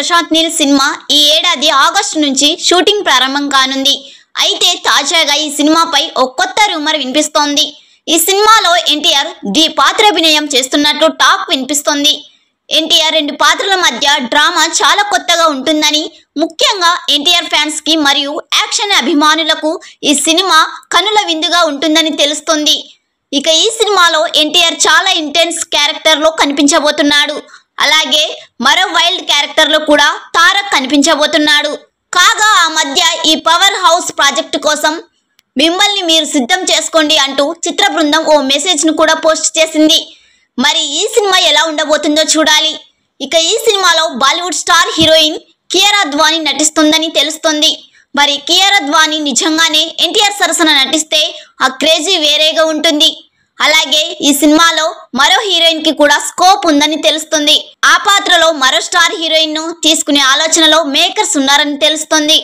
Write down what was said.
Prashanth Neel cinema ఈ ఏడాది August నుంచి షూటింగ్ ప్రారంభం కానుంది. అయితే తాజాగా ఈ సినిమాపై ఓ కొత్త రూమర్ వినిపిస్తోంది. ఈ సినిమాలో ఎన్టీఆర్ పాత్రాభినయం చేస్తున్నట్లు టాక్ వినిపిస్తోంది. ఎన్టీఆర్ 2 పాత్రల మధ్య డ్రామా చాలా కొత్తగా ఉంటుందని, ముఖ్యంగా ఎన్టీఆర్ ఫ్యాన్స్ కి మరియు యాక్షన్ అభిమానులకు ఈ సినిమా కనుల విందుగా ఉంటుందని తెలుస్తుంది. ఇక ఈ సినిమాలో ఎన్టీఆర్ చాలా ఇంటెన్స్ క్యారెక్టర్ లో కనిపించబోతున్నాడు. అలాగే మరో వైల్డ్ క్యారెక్టర్ లో కూడా తారక్ కనిపించబోతున్నాడు. కాగా ఆ మధ్య ఈ పవర్ హౌస్ ప్రాజెక్టు కోసం మిమ్మల్ని మీరు సిద్ధం చేసుకోండి అంటూ చిత్ర బృందం ఓ మెసేజ్ ను కూడా పోస్ట్ చేసింది. మరి ఈ సినిమా ఎలా ఉండబోతుందో చూడాలి. ఇక ఈ సినిమాలో బాలీవుడ్ స్టార్ హీరోయిన్ కియారా అద్వానీ నటిస్తుందని తెలుస్తుంది. మరి కియారా అద్వానీ నిజంగానే ఎన్టీఆర్ సరసన నటిస్తే ఆ క్రేజీ వేరేగా ఉంటుంది. అలాగే ఈ సినిమాలో మరో హీరోయిన్ కి కూడా స్కోప్ ఉందని తెలుస్తుంది. ఆ పాత్రలో మరో స్టార్ హీరోయిన్ ను తీసుకునే ఆలోచనలో మేకర్స్ ఉన్నారని తెలుస్తుంది.